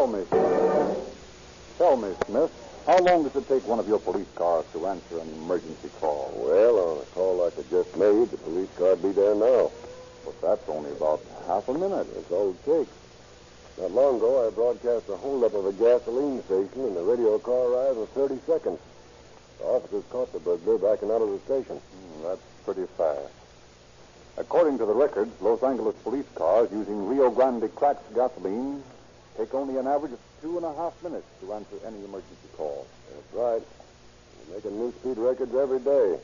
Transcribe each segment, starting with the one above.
Tell me, Smith, how long does it take one of your police cars to answer an emergency call? Well, on a call like I just made, the police car'd be there now. But that's only about half a minute. That's all it takes. Not long ago, I broadcast a holdup of a gasoline station, and the radio car arrived in 30 seconds. The officers caught the burglar backing out of the station. That's pretty fast. According to the records, Los Angeles police cars using Rio Grande cracked gasoline take only an average of 2.5 minutes to answer any emergency call. That's right. They're making new speed records every day.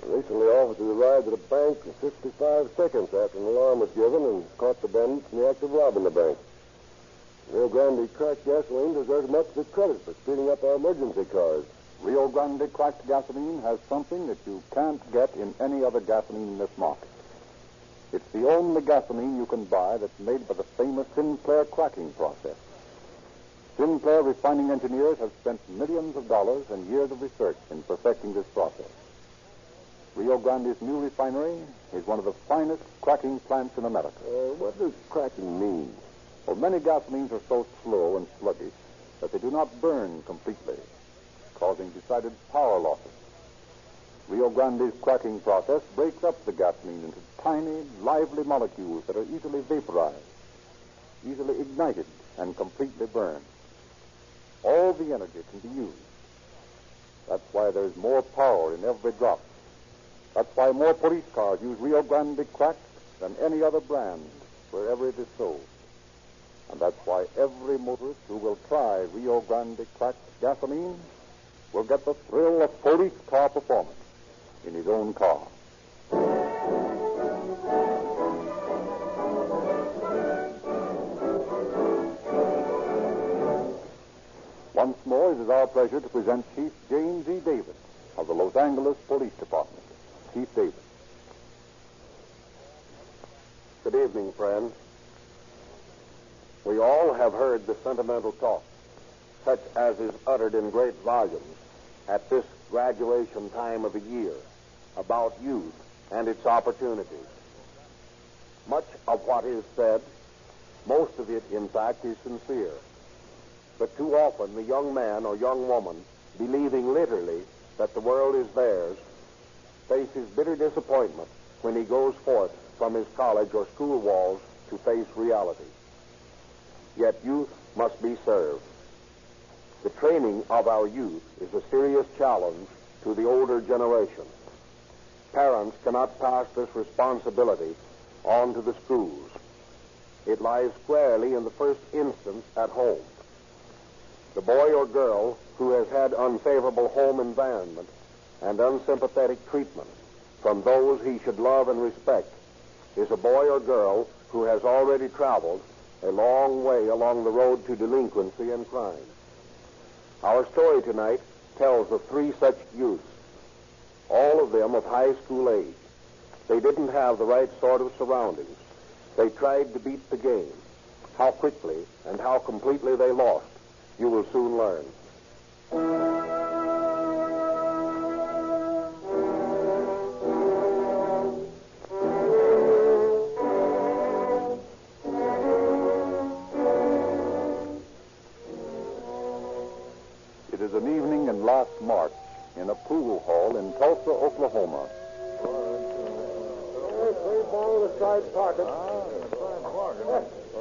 Recently, officers arrived at a bank in 55 seconds after an alarm was given and caught the bandits in the act of robbing the bank. Rio Grande cracked gasoline deserves much of the credit for speeding up our emergency cars. Rio Grande cracked gasoline has something that you can't get in any other gasoline in this market. It's the only gasoline you can buy that's made by the famous Sinclair cracking process. Sinclair refining engineers have spent millions of dollars and years of research in perfecting this process. Rio Grande's new refinery is one of the finest cracking plants in America. What does cracking mean? Well, many gasolines are so slow and sluggish that they do not burn completely, causing decided power losses. Rio Grande's cracking process breaks up the gasoline into tiny, lively molecules that are easily vaporized, easily ignited, and completely burned. All the energy can be used. That's why there's more power in every drop. That's why more police cars use Rio Grande cracked than any other brand wherever it is sold. And that's why every motorist who will try Rio Grande cracked gasoline will get the thrill of police car performance in his own car. Once more, it is our pleasure to present Chief James E. Davis of the Los Angeles Police Department. Chief Davis. Good evening, friends. We all have heard the sentimental talk, such as is uttered in great volumes at this graduation time of the year, about youth and its opportunities. Much of what is said, most of it, in fact, is sincere. But too often, the young man or young woman, believing literally that the world is theirs, faces bitter disappointment when he goes forth from his college or school walls to face reality. Yet youth must be served. The training of our youth is a serious challenge to the older generation. Parents cannot pass this responsibility on to the schools. It lies squarely in the first instance at home. The boy or girl who has had unfavorable home environment and unsympathetic treatment from those he should love and respect is a boy or girl who has already traveled a long way along the road to delinquency and crime. Our story tonight tells of 3 such youths, all of them of high school age. They didn't have the right sort of surroundings. They tried to beat the game. How quickly and how completely they lost, you will soon learn. It is an evening in last March in a pool hall in Tulsa, Oklahoma. Ball in the side pocket.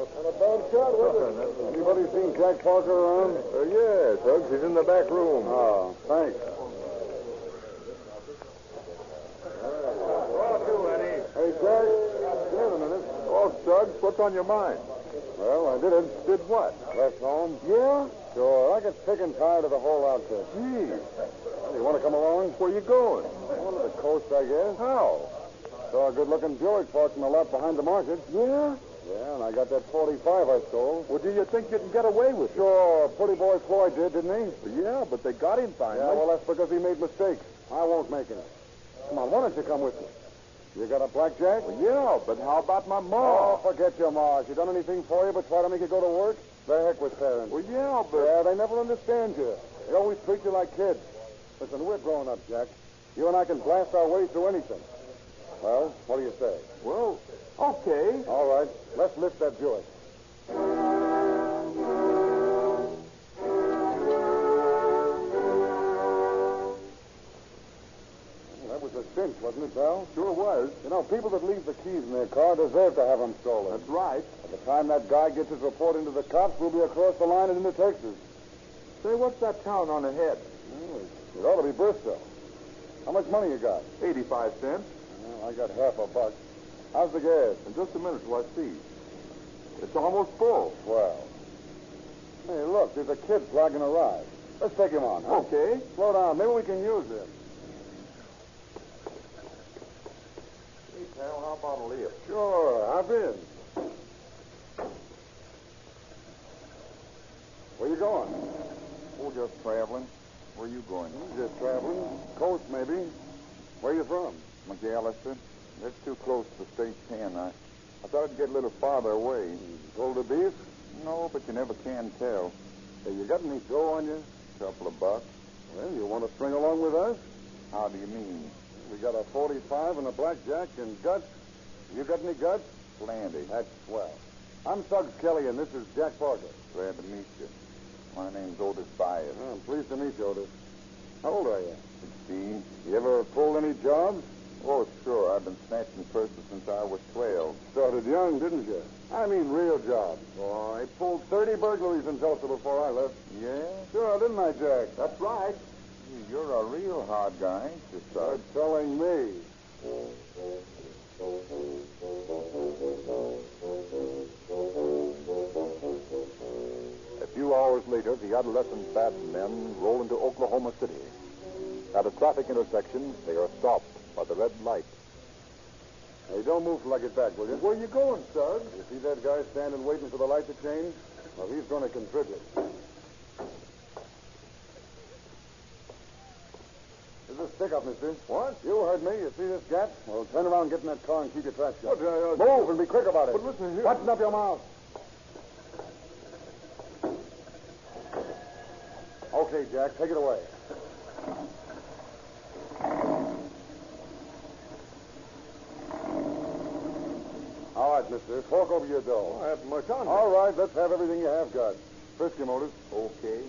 And a bad shot, wasn't it? Anybody seen Jack Parker around? Yes, Hugs. He's in the back room. Oh, thanks. Hey, Jack. Wait a minute. Oh, Suggs, what's on your mind? Well, I did it. Did what? Left home. Yeah? Sure. I get sick and tired of the whole outfit. Gee. Well, you want to come along? Where you going? One to the coast, I guess. How? Saw a good-looking Buick parked in the lot behind the market. Yeah? Yeah, and I got that 45 I stole. Well, do you think you can get away with it? Sure, pretty boy Floyd did, didn't he? Yeah, but they got him finally. Yeah, well, that's because he made mistakes. I won't make any. Come on, why don't you come with me? You got a blackjack? Well, yeah, but how about my Oh, ma? forget your ma. She done anything for you but try to make you go to work? The heck with parents. Well, yeah, but... Yeah, they never understand you. They always treat you like kids. Listen, we're grown up, Jack. You and I can blast our way through anything. Well, what do you say? Well, okay. All right, let's lift that Buick. wasn't it, pal? Sure was. You know, people that leave the keys in their car deserve to have them stolen. That's right. By the time that guy gets his report into the cops, we'll be across the line and into Texas. Say, what's that town on ahead? It ought to be Bristol. How much money you got? 85 cents. Well, I got half a buck. How's the gas? In just a minute till I see. It's almost full. Well. Hey, look, there's a kid flagging a ride. Let's take him on, huh? Okay. Slow down. Maybe we can use this. Hey, pal, how about a lift? Sure, hop in. Where you going? Oh, just traveling. Where are you going? Just traveling. Coast, maybe. Where you from? McAllister. That's too close to the state 10. I thought I'd get a little farther away. Pulled the beef? No, but you never can tell. Hey, you got any dough on you? Couple of bucks. Well, you want to string along with us? How do you mean? We got a 45 and a blackjack and guts. You got any guts? Plenty. That's swell. I'm Suggs Kelly, and this is Jack Parker. Glad to meet you. My name's Otis Byers. Oh, I'm pleased to meet you, Otis. How old are you? 16. You ever pulled any jobs? Oh, sure. I've been snatching purses since I was 12. Started young, didn't you? I mean real jobs. Oh, I pulled 30 burglaries in Tulsa before I left. Yeah? Sure, didn't I, Jack? That's right. You're a real hard guy, ain't you, You're Suggs? telling me. A few hours later, the adolescent bad men roll into Oklahoma City. At a traffic intersection, they are stopped by the red light. Hey, don't move till I get back, will you? Where you going, Suggs? You see that guy standing waiting for the light to change? Well, he's going to contribute. There's a stick-up, mister. What? You heard me. You see this gap? Well, turn around, get in that car, and keep your tracks shut. But, Move and be quick about it. But listen here. Button up your mouth. Okay, Jack, take it away. All right, mister. Fork over your dough. I haven't much on All right, let's have everything you have got. Frisk him, Otis. Okay.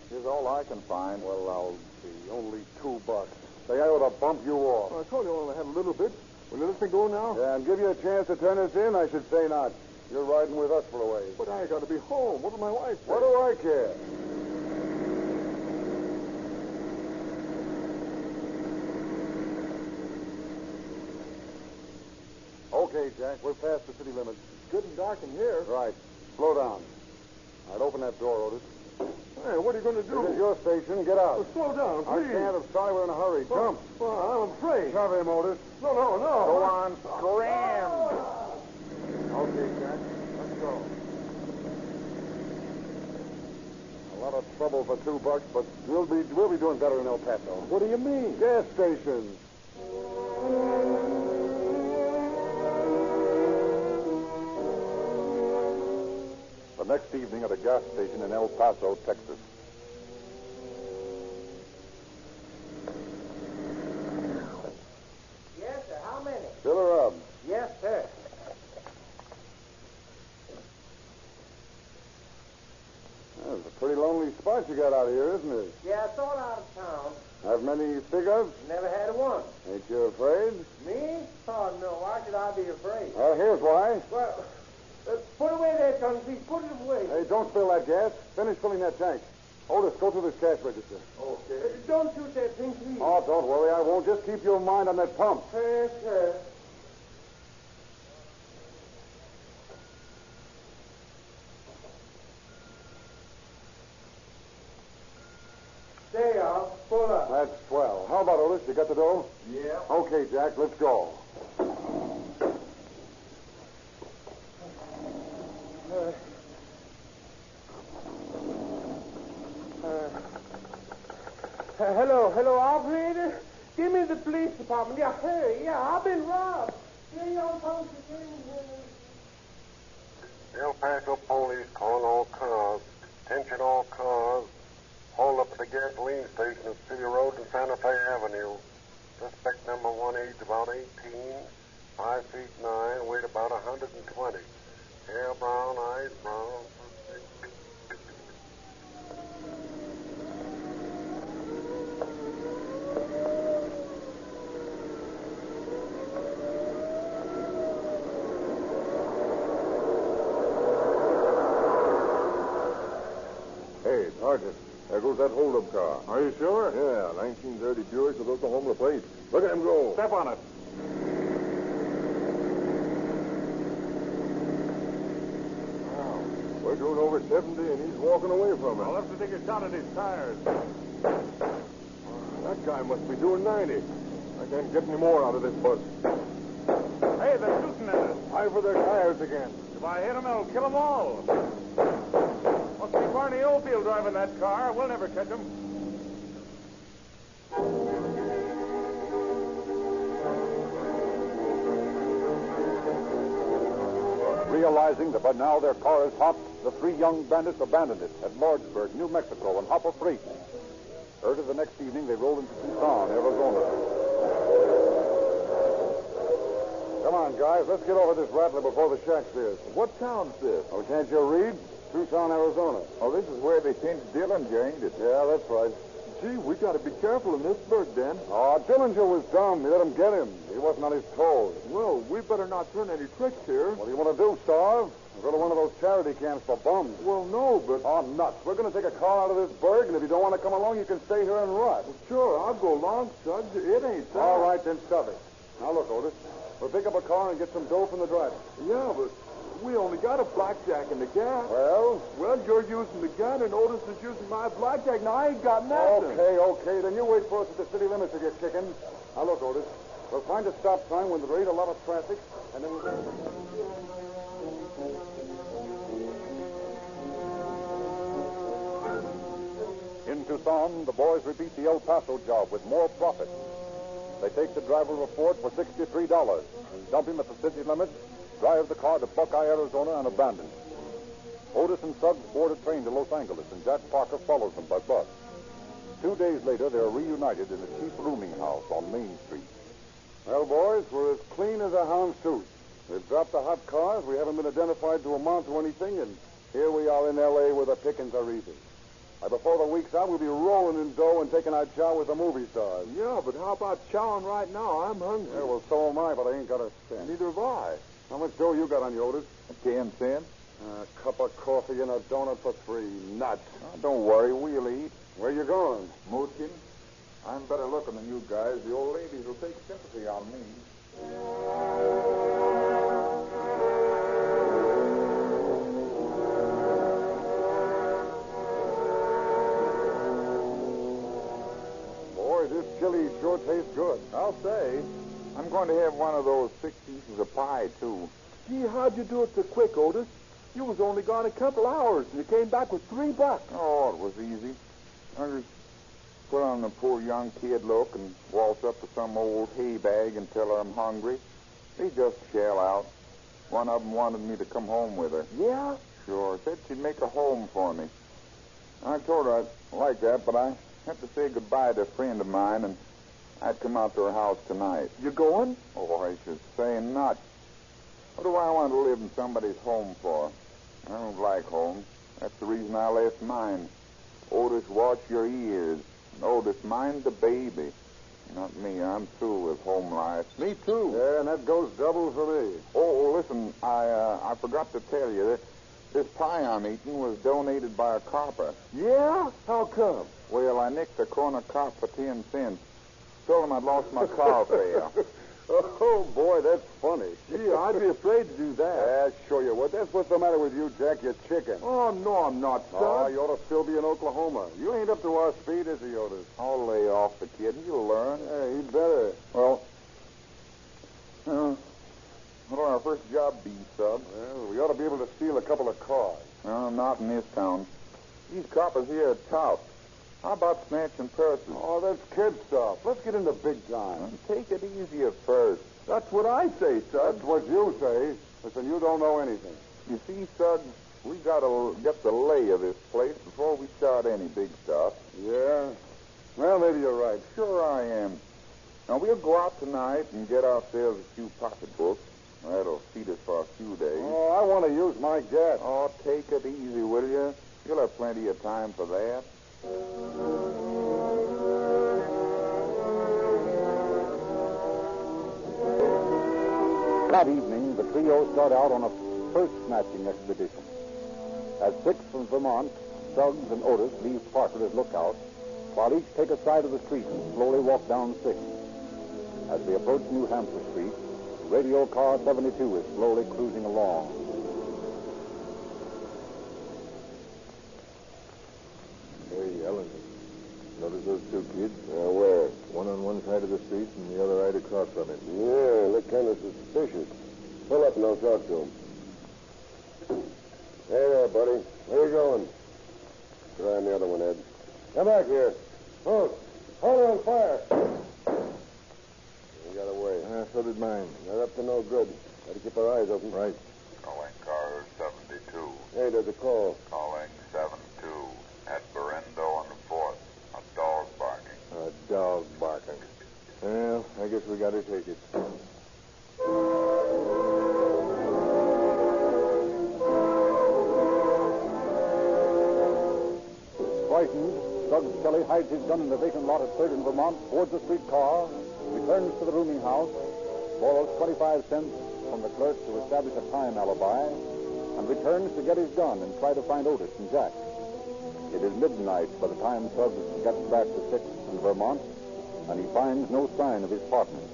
Here's all I can find. Well, I'll see. Only $2. Say, I ought to bump you off. I told you I only had a little bit. Will you let me go now? Yeah, and give you a chance to turn us in? I should say not. You're riding with us for a ways. But I got to be home. What will my wife say? What do I care? Okay, Jack, we're past the city limits. It's good and dark in here. Right. Slow down. All right, open that door, Otis. Hey, what are you going to do? This is your station. Get out. Slow down, I please. can't. I'm sorry we're in a hurry. Jump. Well, I'm afraid. Shove him, Otis. No. Go on, scram. Okay, Jack. Let's go. A lot of trouble for $2, but we'll be doing better in El Paso. What do you mean? Gas stations. The next evening at a gas station in El Paso, Texas. Yes, sir. How many? Fill her up. Yes, sir. That's a pretty lonely spot you got out here, isn't it? Yeah, I thought out of town. Have many cigarettes? Never had one. Ain't you afraid? Me? Oh, no. Why should I be afraid? Well, here's why. Well, put away that gun, please. Put it away. Hey, don't spill that gas. Finish filling that tank. Otis, go through this cash register. Okay. Don't shoot that thing, please. Oh, don't worry. I won't. Just keep your mind on that pump. Yes, sir. There you are. Pull up. That's swell. How about Otis? You got the dough? Yeah. Okay, Jack, let's go. Hello, operator. Give me the police department. Yeah, hurry. Yeah, I've been robbed. Yeah, y'all folks are El Paso police calling all cars. Attention all cars. Hold up at the gasoline station at City Road and Santa Fe Avenue. Suspect number 1, age about 18, 5 feet 9, weight about 120. Hair brown, eyes brown. Sergeant, there goes that hold-up car. Are you sure? Yeah, 1930 Buick with Oklahoma plate. Look at him go. Step on it. Wow. We're doing over 70, and he's walking away from I'll us. have to take a shot at his tires. That guy must be doing 90. I can't get any more out of this bus. Hey, they're shooting at us. Eye for their tires again. If I hit them, I'll kill them all. Must be Barney Oldfield driving that car. We'll never catch him. Realizing that by now their car is hot, the three young bandits abandoned it at Lordsburg, New Mexico, on Hopper Freight. Early the next evening, they rolled into Tucson, Arizona. Come on, guys. Let's get over this rattler before the shack's this. What town's this? Oh, can't you read? Tucson, Arizona. Oh, this is where they changed Dillinger, ain't it? Yeah, that's right. Gee, we got to be careful in this burg, then. Oh, Dillinger was dumb. He let him get him. He wasn't on his toes. Well, we better not turn any tricks here. What do you want to do, Starve? Go to one of those charity camps for bums. Well, no, but... Oh, nuts. We're going to take a car out of this burg, and if you don't want to come along, you can stay here and rot. Sure, I'll go along, Suggs. It ain't that. All right, then stuff it. Now, look, Otis. We'll pick up a car and get some dough from the driver. Yeah, but we only got a blackjack and the gas. Well, you're using the gun, and Otis is using my blackjack. Now, I ain't got nothing. Okay. Then you wait for us at the city limits to get kicking. Now, look, Otis. We'll find a stop sign when there ain't a lot of traffic, and then we'll... In Tucson, the boys repeat the El Paso job with more profit. They take the driver of a Ford for $63, dump him at the city limits, drive the car to Buckeye, Arizona, and abandon it. Otis and Suggs board a train to Los Angeles, and Jack Parker follows them by bus. 2 days later, they're reunited in a cheap rooming house on Main Street. Well, boys, we're as clean as a hound's tooth. We've dropped the hot cars. We haven't been identified to amount to anything, and here we are in L.A. where the pickings are easy. Before the week's out, we'll be rolling in dough and taking our chow with the movie stars. Yeah, but how about chowing right now? I'm hungry. Yeah, well, so am I, but I ain't got a cent. Neither have I. How much dough you got on you, Otis? 10 cents. A cup of coffee and a donut for free. Nuts. Don't worry, we'll eat. Where you going? Mootkin, I'm better looking than you guys. The old ladies will take sympathy on me. Boy, this chili sure tastes good. I'll say. I'm going to have one of those 6 pieces of pie, too. Gee, how'd you do it so quick, Otis? You was only gone a couple hours, and you came back with $3. Oh, it was easy. I just put on the poor young kid look and waltz up to some old hay bag and tell her I'm hungry. They just shell out. One of them wanted me to come home with her. Yeah? Sure. Said she'd make a home for me. I told her I'd like that, but I had to say goodbye to a friend of mine, and I'd come out to her house tonight. You going? Oh, I should say not. What do I want to live in somebody's home for? I don't like homes. That's the reason I left mine. Otis, watch your ears. Otis, mind the baby. Not me. I'm through with home life. Me too. Yeah, and that goes double for me. Oh, listen, I forgot to tell you that this pie I'm eating was donated by a copper. Yeah? How come? Well, I nicked a corner cop for 10 cents. Told him I'd lost my car fare. Oh, boy, that's funny. Gee, I'd be afraid to do that. Yeah, sure you would. That's what's the matter with you, Jack. You're chicken. Oh, no, I'm not, son. Oh, you ought to still be in Oklahoma. You ain't up to our speed, is he, Otis? I'll lay off the kid. He'll learn. Yeah, he'd better. Well, what'll our first job be, Sub? Well, we ought to be able to steal a couple of cars. No, not in this town. These coppers here are tough. How about snatching purses? Oh, that's kid stuff. Let's get into big time. Take it easy at first. That's what I say, Suggs. That's what you say. Listen, you don't know anything. You see, Suggs, we got to get the lay of this place before we start any big stuff. Yeah? Well, maybe you're right. Sure I am. Now, we'll go out tonight and get ourselves a few pocketbooks. That'll feed us for a few days. Oh, I want to use my gas. Oh, take it easy, will you? You'll have plenty of time for that. That evening, the trio start out on a purse snatching expedition. As Sixth from Vermont, Suggs and Otis leave Parker as lookout, while each take a side of the street and slowly walk down 6th. As they approach New Hampshire Street, radio car 72 is slowly cruising along. Hey, Ellen, notice those two kids? Where? One on one side of the street and the other right across from it. Yeah, look kind of suspicious. Pull up and I'll talk to him. Hey there, buddy. Where you going? Try on the other one, Ed. Come back here. Hold on fire. He got away. So did mine. They're up to no good. Got to keep our eyes open. Right. Calling car 72. Hey, there's a call. Calling 72 at Berendo on the 4th. A dog barking. A dog barking. Well, I guess we got to take it. Frightened, Suggs Kelly hides his gun in the vacant lot at 3rd and Vermont, boards a streetcar, returns to the rooming house, borrows 25 cents from the clerk to establish a time alibi, and returns to get his gun and try to find Otis and Jack. It is midnight by the time Suggs gets back to 6th and Vermont, and he finds no sign of his partner.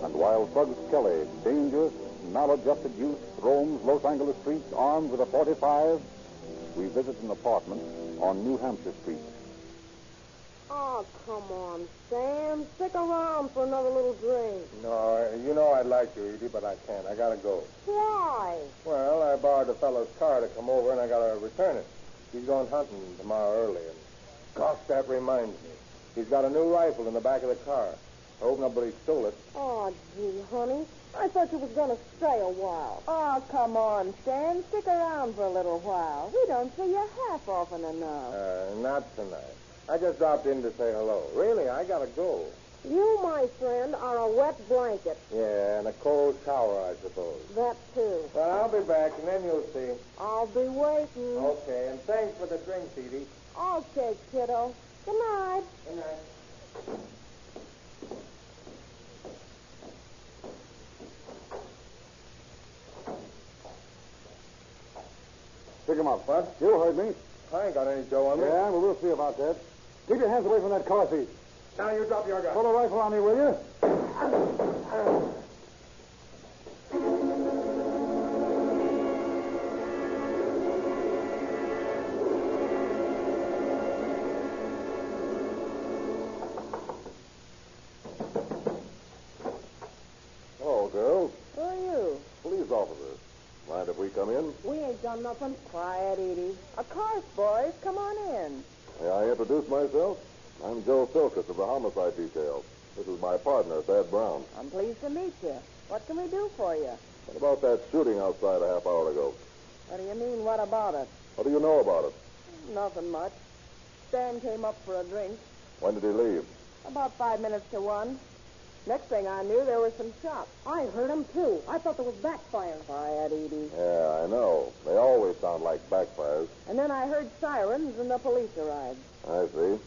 And while Suggs Kelly, dangerous, maladjusted youth, roams Los Angeles streets armed with a .45, we visit an apartment on New Hampshire Street. Oh, come on, Sam. Stick around for another little drink. No, you know I'd like to, Edie, but I can't. I gotta go. Why? Well, I borrowed the fellow's car to come over, and I gotta return it. He's going hunting tomorrow early, and gosh, that reminds me. He's got a new rifle in the back of the car. I hope nobody stole it. Oh, gee, honey. I thought you was going to stay a while. Oh, come on, Stan. Stick around for a little while. We don't see you half often enough. Not tonight. I just dropped in to say hello. Really, I gotta go. You, my friend, are a wet blanket. Yeah, and a cold shower, I suppose. That, too. Well, I'll be back, and then you'll see. I'll be waiting. Okay, and thanks for the drink, Edie. Okay, kiddo. Good night. Good night. Pick him up, Bud. You heard me. I ain't got any dough on me. Yeah, well, we'll see about that. Keep your hands away from that car seat. Now you drop your gun. Pull a rifle on me, will you? Hello, girls. Who are you? Police officers. Mind if we come in? We ain't done nothing. Quiet, Edie. Of course, boys. Come on in. May I introduce myself? I'm Joe Silkus of the Homicide Detail. This is my partner, Thad Brown. I'm pleased to meet you. What can we do for you? What about that shooting outside a half hour ago? What do you mean, what about it? What do you know about it? Nothing much. Stan came up for a drink. When did he leave? About 5 minutes to 1. Next thing I knew, there was some shots. I heard him, too. I thought there was backfire. Quiet, Edie. Yeah, I know. They always sound like backfires. And then I heard sirens and the police arrived. I see.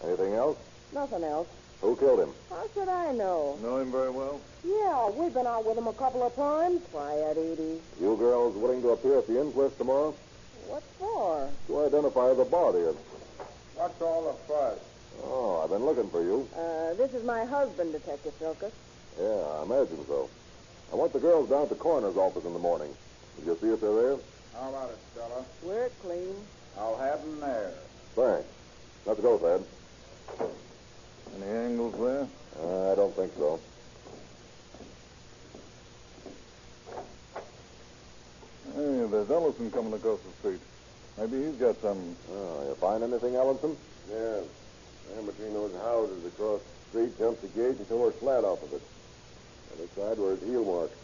Anything else? Nothing else. Who killed him? How should I know? Know him very well? Yeah, we've been out with him a couple of times. Quiet, Edie. You girls willing to appear at the inquest tomorrow? What for? To identify the body. What's all the fuss? Oh, I've been looking for you. This is my husband, Detective Silkus. Yeah, I imagine so. I want the girls down at the coroner's office in the morning. Did you see if they're there? How about it, Stella? We're clean. I'll have them there. Thanks. Let's go, Thad. Any angles there? I don't think so. Hey, there's Ellison coming across the street. Maybe he's got some. Oh, you find anything, Ellison? Yeah. And between those houses across the street, jumped the gate and tore flat off of it. The other side were his heel marks.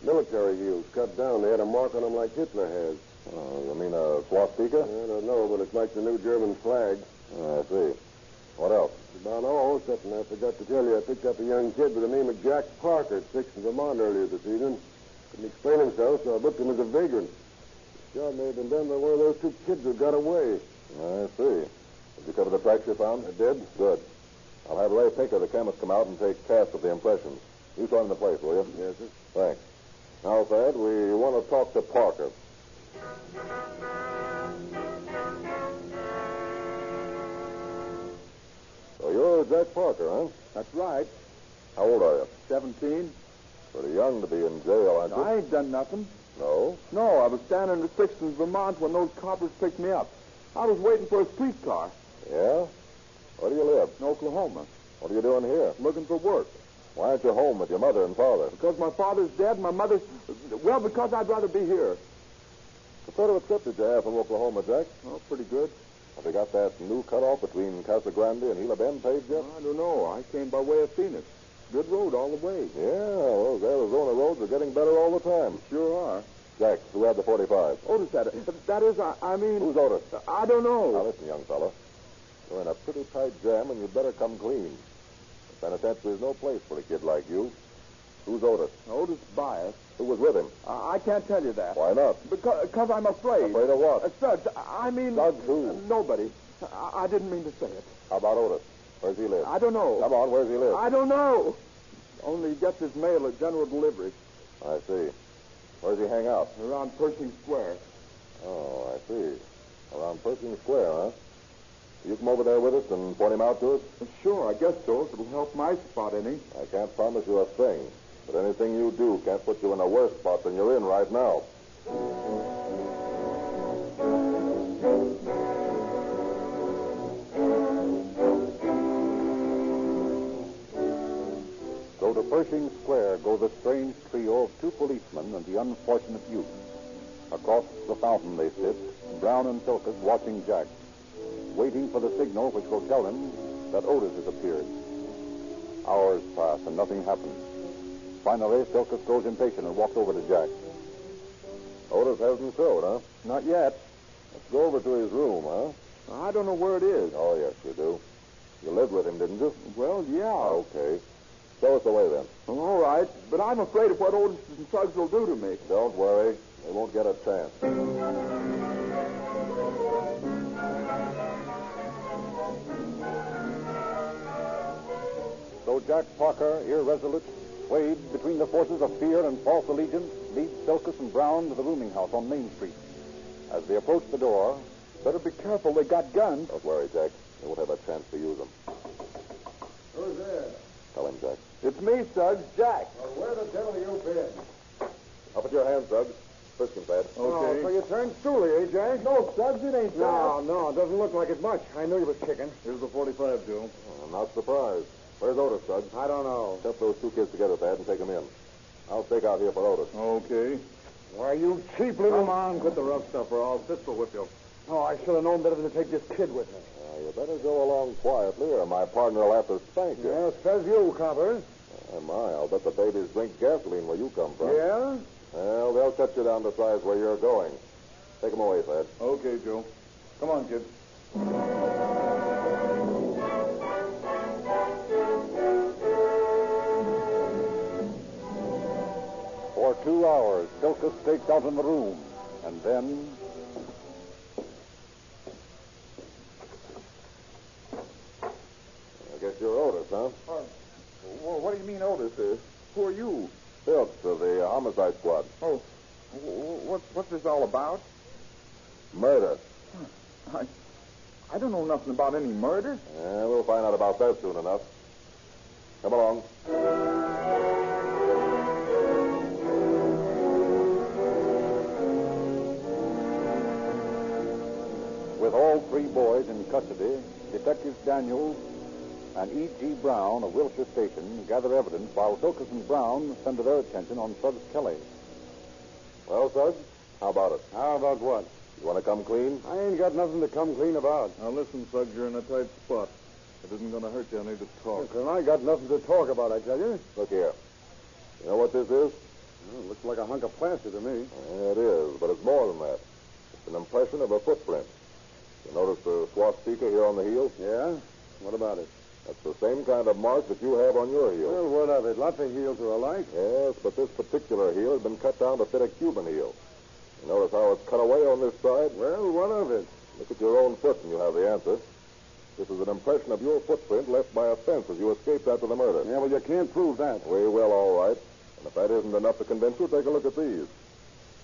Military heels cut down. They had a mark on them like Hitler has. Oh, you mean a swastika? I don't know, but it's like the new German flag. I see. What else? About all, except I forgot to tell you, I picked up a young kid by the name of Jack Parker at 6th in Vermont earlier this evening. Couldn't explain himself, so I booked him as a vagrant. The job may have been done by one of those two kids who got away. I see. Did you cover the tracks you found? I did. Good. I'll have Ray Pinker, the chemist, come out and take casts of the impressions. You show him the place, will you? Yes, sir. Thanks. Now, Thad, we want to talk to Parker. You're Jack Parker, huh? That's right. How old are you? 17. Pretty young to be in jail, aren't you? I ain't done nothing. No? No, I was standing in the sixth in Vermont when those coppers picked me up. I was waiting for a streetcar. Yeah? Where do you live? In Oklahoma. What are you doing here? Looking for work. Why aren't you home with your mother and father? Because my father's dead and my mother's... Well, because I'd rather be here. What sort of a trip did you have from Oklahoma, Jack? Oh, pretty good. Have you got that new cutoff between Casa Grande and Gila Bend paved yet? I don't know. I came by way of Phoenix. Good road all the way. Yeah, those Arizona roads are getting better all the time. Sure are. Jack, who had the 45? Otis had it. That is, I mean... Who's Otis? I don't know. Now, listen, young fella. You're in a pretty tight jam, and you'd better come clean. The penitentiary's no place for a kid like you. Who's Otis? Otis Bias. Who was with him? I can't tell you that. Why not? Because I'm afraid. Afraid of what? Suggs, I mean... Suggs who? Nobody. I didn't mean to say it. How about Otis? Where's he live? I don't know. Come on, where's he live? I don't know. Only he gets his mail at general delivery. I see. Where's he hang out? Around Pershing Square. Oh, I see. Around Pershing Square, huh? You come over there with us and point him out to us? Sure, I guess so. It'll help my spot any. I can't promise you a thing, but anything you do can't put you in a worse spot than you're in right now. So to Pershing Square go the strange trio of two policemen and the unfortunate youth. Across the fountain they sit, Brown and Silkus watching Jack, waiting for the signal which will tell him that Otis has appeared. Hours pass and nothing happens. Finally, Silkus grows impatient and walks over to Jack. Otis hasn't showed, huh? Not yet. Let's go over to his room, huh? I don't know where it is. Oh, yes, you do. You lived with him, didn't you? Well, yeah. Okay. Show us the way, then. Well, all right, but I'm afraid of what Otis and Suggs will do to me. Don't worry. They won't get a chance. So Jack Parker, irresolute, swayed between the forces of fear and false allegiance, leads Silkus and Brown to the rooming house on Main Street. As they approach the door, better be careful. They got guns. Don't worry, Jack. They won't have a chance to use them. Who's there? Tell him, Jack. It's me, Suggs. Jack. Well, where the devil you been? Up with your hands, Suggs. Friskin pad. Okay. Oh, so you turned stoolie, eh, Jack? No, Suggs, it ain't that. No, it doesn't look like it much. I knew you was kicking. Here's the 45, Joe. I'm not surprised. Where's Otis, Suggs? I don't know. Set those two kids together, Thad, and take them in. I'll stake out here for Otis. Okay. Why, you cheap little... Come on, quit the rough stuff, or I'll pistol whip you. Oh, I should have known better than to take this kid with me. You better go along quietly, or my partner will have to spank you. Yeah, says you, coppers. I'll bet the babies drink gasoline where you come from. Yeah? Well, they'll cut you down to size where you're going. Take them away, Thad. Okay, Joe. Come on, kid. For 2 hours, Silkus staked out in the room, and then... I guess you're Otis, huh? Well, what do you mean, Otis? Who are you? Phillips of the homicide squad. Oh, what's this all about? Murder. I don't know nothing about any murder. Yeah, we'll find out about that soon enough. Come along. With all 3 boys in custody, Detectives Daniels and E.G. Brown of Wilshire Station gather evidence while Silkus and Brown center their attention on Suggs Kelly. Well, Suggs, how about it? How about what? You want to come clean? I ain't got nothing to come clean about. Now, listen, Suggs, you're in a tight spot. It isn't going to hurt you any to talk. And I got nothing to talk about, I tell you. Look here. You know what this is? Well, it looks like a hunk of plaster to me. Yeah, it is, but it's more than that. It's an impression of a footprint. You notice the swastika here on the heel? Yeah? What about it? That's the same kind of mark that you have on your heel. Well, what of it? Lots of heels are alike. Yes, but this particular heel has been cut down to fit a Cuban heel. You notice how it's cut away on this side? Well, what of it? Look at your own foot and you'll have the answer. This is an impression of your footprint left by a fence as you escaped after the murder. Yeah, well, you can't prove that. We will, all right. And if that isn't enough to convince you, take a look at these.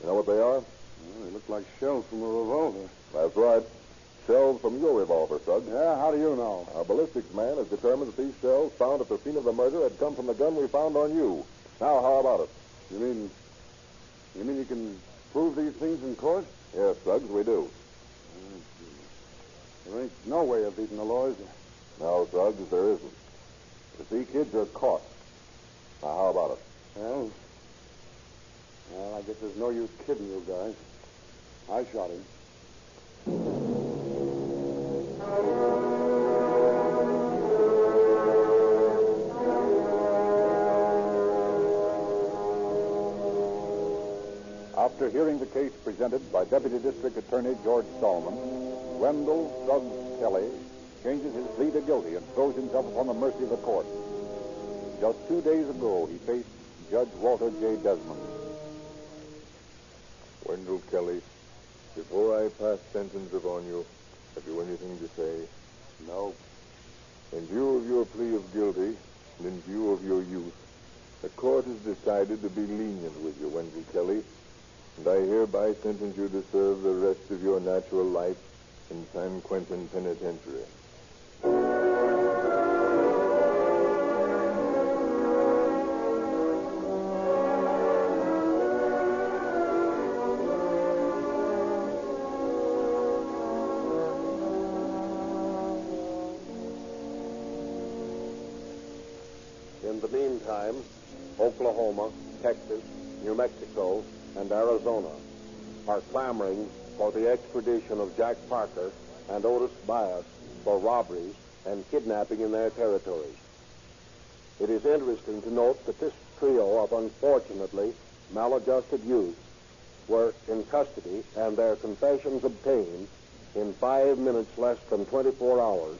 You know what they are? Well, they look like shells from a revolver. That's right. shells from your revolver, Suggs. Yeah, how do you know? Our ballistics man has determined that these shells found at the scene of the murder had come from the gun we found on you. Now, how about it? You mean you can prove these things in court? Yes, Suggs, we do. There ain't no way of beating the laws. No, Suggs, there isn't. You see, kids are caught. Now, how about it? Well, I guess there's no use kidding you guys. I shot him. After hearing the case presented by Deputy District Attorney George Stallman, Wendell Suggs Kelly changes his plea to guilty and throws himself upon the mercy of the court. Just 2 days ago, he faced Judge Walter J. Desmond. Wendell Kelly, before I pass sentence upon you, have you anything to say? No. In view of your plea of guilty, and in view of your youth, the court has decided to be lenient with you, Wendell Kelly, and I hereby sentence you to serve the rest of your natural life in San Quentin Penitentiary. In the meantime, Oklahoma, Texas, New Mexico, and Arizona are clamoring for the extradition of Jack Parker and Otis Bias for robberies and kidnapping in their territories. It is interesting to note that this trio of unfortunately maladjusted youths were in custody and their confessions obtained in 5 minutes less than 24 hours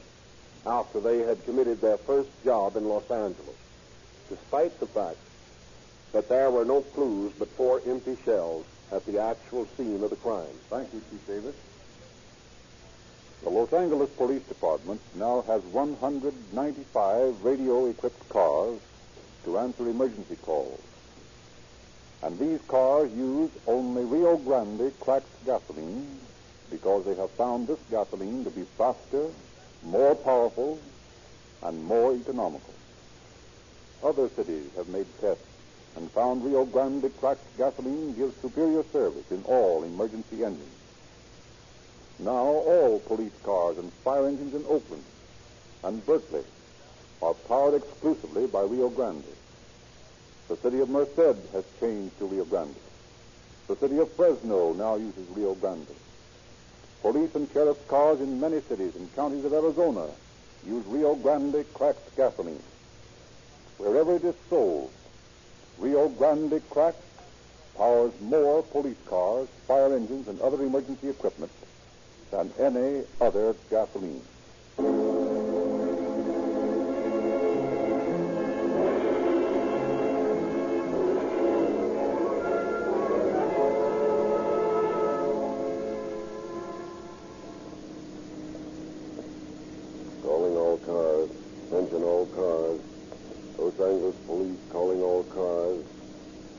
after they had committed their first job in Los Angeles, despite the fact that there were no clues but 4 empty shells at the actual scene of the crime. Thank you, Chief Davis. The Los Angeles Police Department now has 195 radio-equipped cars to answer emergency calls. And these cars use only Rio Grande cracked gasoline because they have found this gasoline to be faster, more powerful, and more economical. Other cities have made tests and found Rio Grande cracked gasoline gives superior service in all emergency engines. Now all police cars and fire engines in Oakland and Berkeley are powered exclusively by Rio Grande. The city of Merced has changed to Rio Grande. The city of Fresno now uses Rio Grande. Police and sheriff's cars in many cities and counties of Arizona use Rio Grande cracked gasoline. Wherever it is sold, Rio Grande cracked powers more police cars, fire engines, and other emergency equipment than any other gasoline. Calling all cars. Attention all cars. Los Angeles Police calling all cars.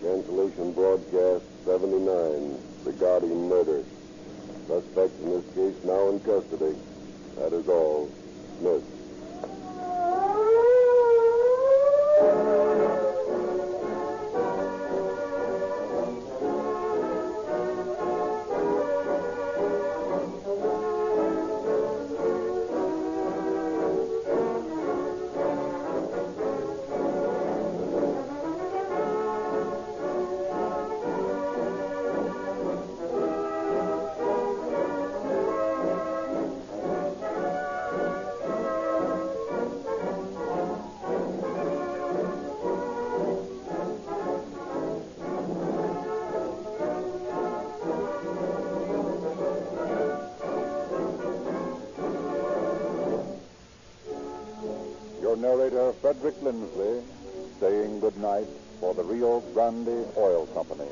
Cancellation broadcast 79 regarding murder. Suspect in this case now in custody. That is all. Smith. Your narrator, Frederick Lindsley, saying good night for the Rio Grande Oil Company.